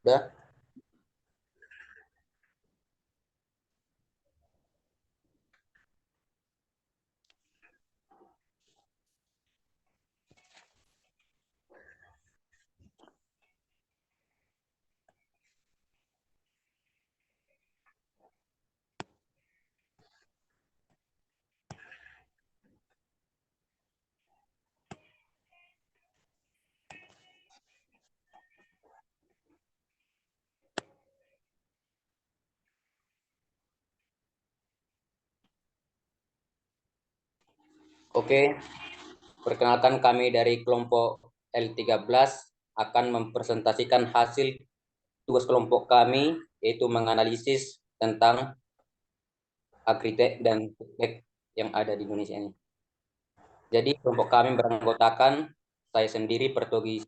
Udah. Oke, perkenalkan kami dari kelompok L13 akan mempresentasikan hasil tugas kelompok kami, yaitu menganalisis tentang agritech dan foodtech yang ada di Indonesia ini. Jadi kelompok kami beranggotakan saya sendiri Pertogi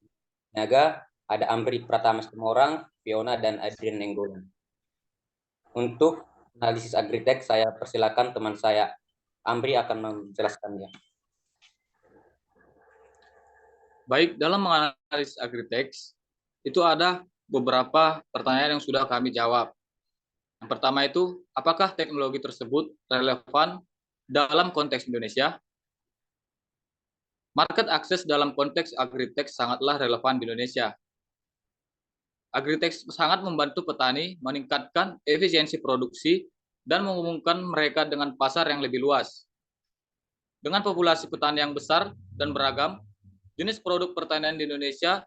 Naga, ada Amri Pratama Semorang, Fiona dan Adrian Nenggolan. Untuk analisis agritech saya persilakan teman saya Amri akan menjelaskannya. Baik, dalam menganalisis agritech, itu ada beberapa pertanyaan yang sudah kami jawab. Yang pertama itu, apakah teknologi tersebut relevan dalam konteks Indonesia? Market access dalam konteks agritech sangatlah relevan di Indonesia. Agritech sangat membantu petani meningkatkan efisiensi produksi dan menghubungkan mereka dengan pasar yang lebih luas. Dengan populasi petani yang besar dan beragam, jenis produk pertanian di Indonesia,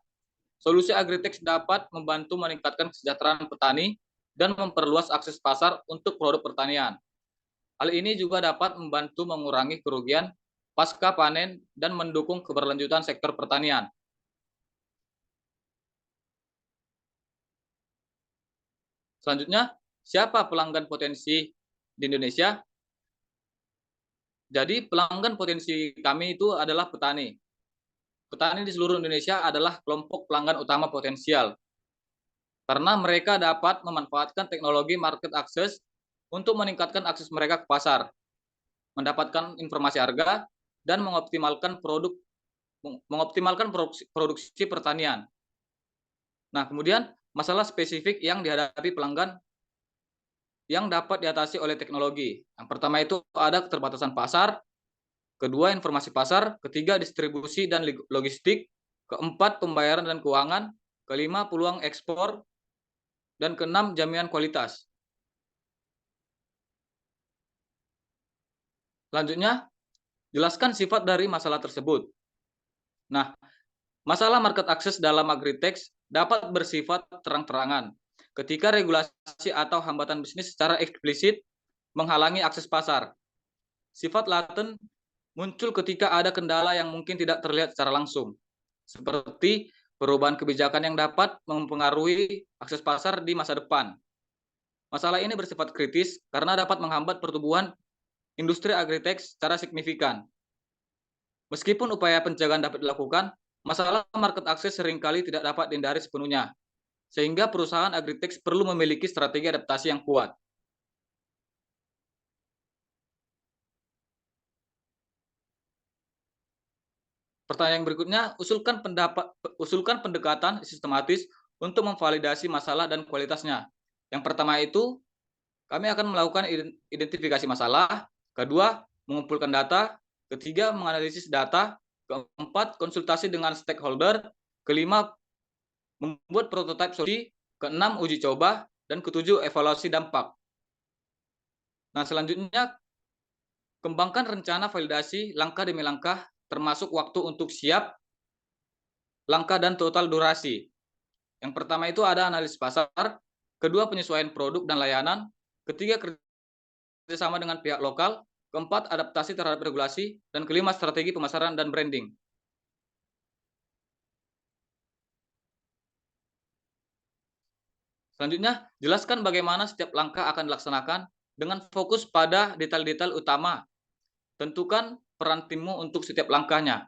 solusi agritech dapat membantu meningkatkan kesejahteraan petani dan memperluas akses pasar untuk produk pertanian. Hal ini juga dapat membantu mengurangi kerugian pasca panen dan mendukung keberlanjutan sektor pertanian. Selanjutnya, siapa pelanggan potensi di Indonesia? Jadi pelanggan potensi kami itu adalah petani. Petani di seluruh Indonesia adalah kelompok pelanggan utama potensial karena mereka dapat memanfaatkan teknologi market access untuk meningkatkan akses mereka ke pasar, mendapatkan informasi harga, dan mengoptimalkan produksi pertanian. Nah, kemudian masalah spesifik yang dihadapi pelanggan yang dapat diatasi oleh teknologi. Yang pertama itu ada keterbatasan pasar, kedua informasi pasar, ketiga distribusi dan logistik, keempat pembayaran dan keuangan, kelima peluang ekspor, dan keenam jaminan kualitas. Selanjutnya, jelaskan sifat dari masalah tersebut. Nah, masalah market access dalam agritech dapat bersifat terang-terangan ketika regulasi atau hambatan bisnis secara eksplisit menghalangi akses pasar. Sifat laten muncul ketika ada kendala yang mungkin tidak terlihat secara langsung, seperti perubahan kebijakan yang dapat mempengaruhi akses pasar di masa depan. Masalah ini bersifat kritis karena dapat menghambat pertumbuhan industri agritech secara signifikan. Meskipun upaya pencegahan dapat dilakukan, masalah market access seringkali tidak dapat dihindari sepenuhnya, sehingga perusahaan agritech perlu memiliki strategi adaptasi yang kuat. Pertanyaan berikutnya, usulkan pendekatan sistematis untuk memvalidasi masalah dan kualitasnya. Yang pertama itu, kami akan melakukan identifikasi masalah, kedua, mengumpulkan data, ketiga, menganalisis data, keempat, konsultasi dengan stakeholder, kelima, membuat prototipe solusi, keenam, uji coba, dan ketujuh, evaluasi dampak. Nah, selanjutnya, kembangkan rencana validasi langkah demi langkah, termasuk waktu untuk siap, langkah dan total durasi. Yang pertama itu ada analisis pasar, kedua penyesuaian produk dan layanan, ketiga kerjasama dengan pihak lokal, keempat adaptasi terhadap regulasi, dan kelima strategi pemasaran dan branding. Selanjutnya, jelaskan bagaimana setiap langkah akan dilaksanakan dengan fokus pada detail-detail utama. Tentukan peran timmu untuk setiap langkahnya.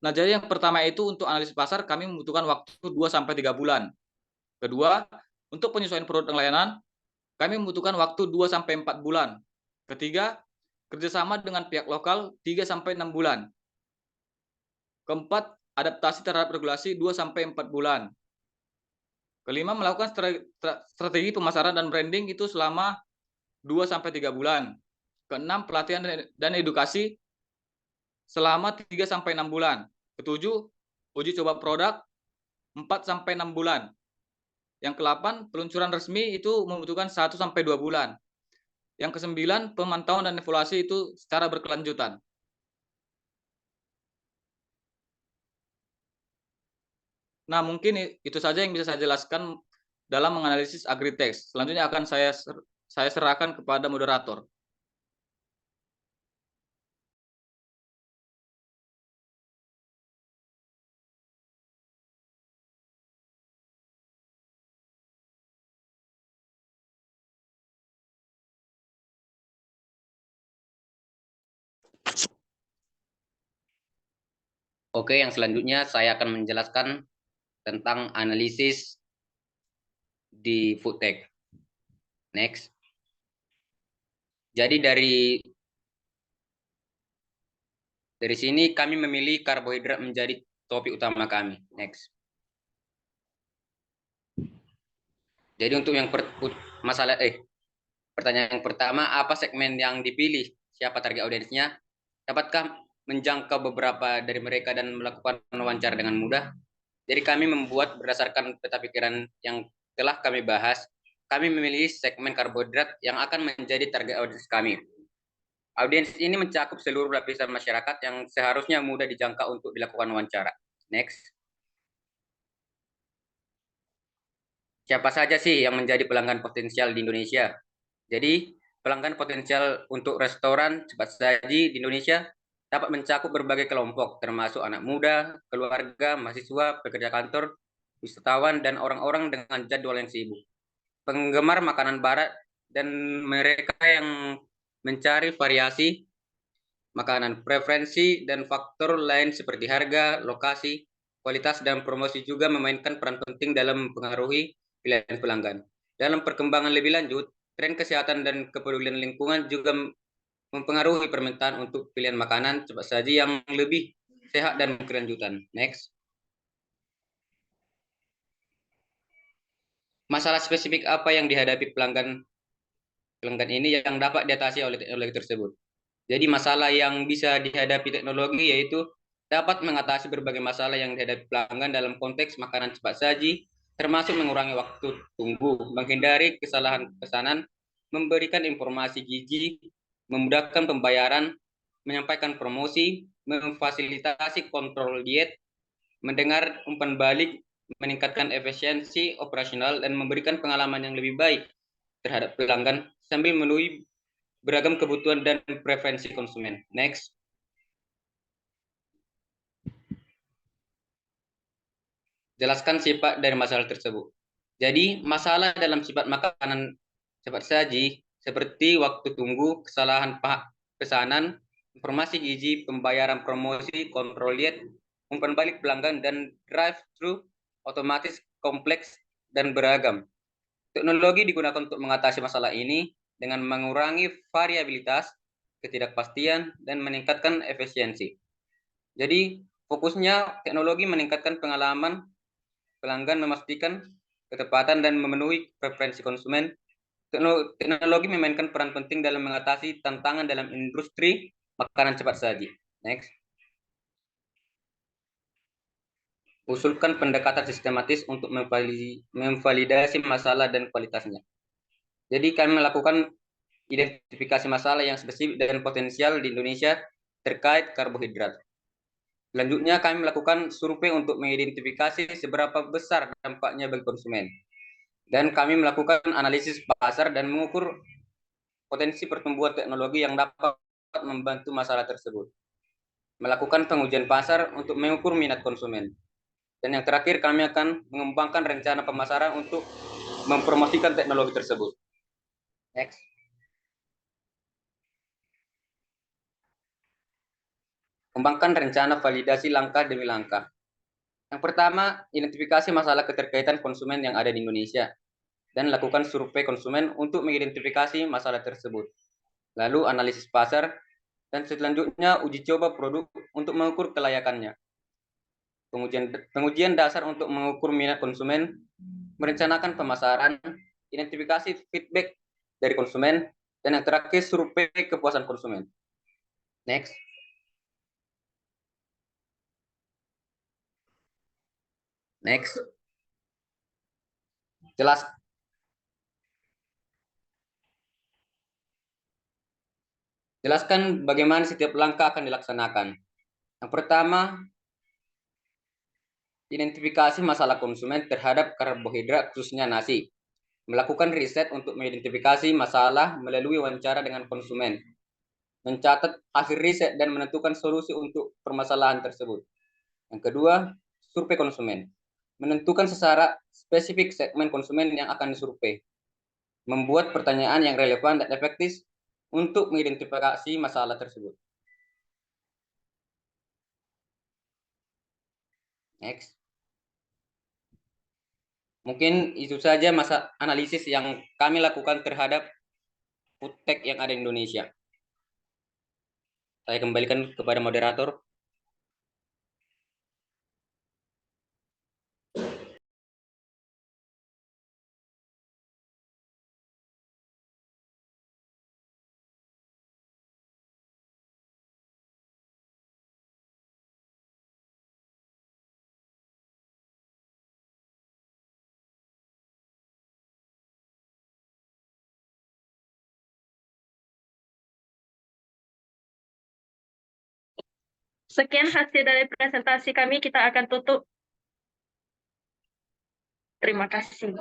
Nah, jadi yang pertama itu untuk analisis pasar kami membutuhkan waktu 2-3 bulan. Kedua, untuk penyesuaian produk dan layanan, kami membutuhkan waktu 2-4 bulan. Ketiga, kerjasama dengan pihak lokal 3-6 bulan. Keempat, adaptasi terhadap regulasi 2-4 bulan. Kelima, melakukan strategi pemasaran dan branding itu selama 2-3 bulan. Keenam, pelatihan dan edukasi selama 3-6 bulan. Ketujuh, uji coba produk 4-6 bulan. Yang ke-8, peluncuran resmi itu membutuhkan 1-2 bulan. Yang ke-9, pemantauan dan evaluasi itu secara berkelanjutan. Nah, mungkin itu saja yang bisa saya jelaskan dalam menganalisis agritex. Selanjutnya akan saya serahkan kepada moderator. Oke, yang selanjutnya saya akan menjelaskan tentang analisis di food tech. Next. Jadi dari sini kami memilih karbohidrat menjadi topik utama kami. Next. Jadi untuk yang pertanyaan yang pertama, apa segmen yang dipilih? Siapa target audiensnya? Dapatkah menjangkau beberapa dari mereka dan melakukan wawancara dengan mudah? Jadi kami membuat berdasarkan peta pikiran yang telah kami bahas, kami memilih segmen karbohidrat yang akan menjadi target audiens kami. Audiens ini mencakup seluruh lapisan masyarakat yang seharusnya mudah dijangkau untuk dilakukan wawancara. Next. Siapa saja sih yang menjadi pelanggan potensial di Indonesia? Jadi, pelanggan potensial untuk restoran cepat saji di Indonesia dapat mencakup berbagai kelompok, termasuk anak muda, keluarga, mahasiswa, pekerja kantor, wisatawan, dan orang-orang dengan jadwal yang sibuk. Penggemar makanan barat dan mereka yang mencari variasi makanan, preferensi, dan faktor lain seperti harga, lokasi, kualitas, dan promosi juga memainkan peran penting dalam mempengaruhi pilihan pelanggan. Dalam perkembangan lebih lanjut, tren kesehatan dan kepedulian lingkungan juga mempengaruhi permintaan untuk pilihan makanan cepat saji yang lebih sehat dan berkelanjutan. Next. Masalah spesifik apa yang dihadapi pelanggan ini yang dapat diatasi oleh teknologi tersebut? Jadi masalah yang bisa dihadapi teknologi yaitu dapat mengatasi berbagai masalah yang dihadapi pelanggan dalam konteks makanan cepat saji, termasuk mengurangi waktu tunggu, menghindari kesalahan pesanan, memberikan informasi gizi, memudahkan pembayaran, menyampaikan promosi, memfasilitasi kontrol diet, mendengar umpan balik, meningkatkan efisiensi operasional, dan memberikan pengalaman yang lebih baik terhadap pelanggan sambil memenuhi beragam kebutuhan dan preferensi konsumen. Next. Jelaskan sifat dari masalah tersebut. Jadi, masalah dalam sifat makanan cepat saji seperti waktu tunggu, kesalahan pesanan, informasi gizi, pembayaran promosi, kontrol diet, umpan balik pelanggan, dan drive-thru otomatis kompleks dan beragam. Teknologi digunakan untuk mengatasi masalah ini dengan mengurangi variabilitas, ketidakpastian, dan meningkatkan efisiensi. Jadi, fokusnya teknologi meningkatkan pengalaman pelanggan, memastikan ketepatan dan memenuhi preferensi konsumen. Teknologi memainkan peran penting dalam mengatasi tantangan dalam industri makanan cepat saji. Next. Usulkan pendekatan sistematis untuk memvalidasi masalah dan kualitasnya. Jadi kami melakukan identifikasi masalah yang spesifik dan potensial di Indonesia terkait karbohidrat. Selanjutnya kami melakukan survei untuk mengidentifikasi seberapa besar dampaknya bagi konsumen. Dan kami melakukan analisis pasar dan mengukur potensi pertumbuhan teknologi yang dapat membantu masalah tersebut. Melakukan pengujian pasar untuk mengukur minat konsumen. Dan yang terakhir kami akan mengembangkan rencana pemasaran untuk mempromosikan teknologi tersebut. Next. Kembangkan rencana validasi langkah demi langkah. Yang pertama, identifikasi masalah keterkaitan konsumen yang ada di Indonesia dan lakukan survei konsumen untuk mengidentifikasi masalah tersebut. Lalu analisis pasar dan selanjutnya uji coba produk untuk mengukur kelayakannya. Pengujian dasar untuk mengukur minat konsumen, merencanakan pemasaran, identifikasi feedback dari konsumen, dan yang terakhir survei kepuasan konsumen. Next. Next. Jelaskan bagaimana setiap langkah akan dilaksanakan. Yang pertama, identifikasi masalah konsumen terhadap karbohidrat khususnya nasi. Melakukan riset untuk mengidentifikasi masalah melalui wawancara dengan konsumen. Mencatat hasil riset dan menentukan solusi untuk permasalahan tersebut. Yang kedua, survei konsumen. Menentukan secara spesifik segmen konsumen yang akan disurvei. Membuat pertanyaan yang relevan dan efektif untuk mengidentifikasi masalah tersebut. Next. Mungkin itu saja masa analisis yang kami lakukan terhadap food tech yang ada di Indonesia. Saya kembalikan kepada moderator. Sekian hasil dari presentasi kami, kita akan tutup. Terima kasih.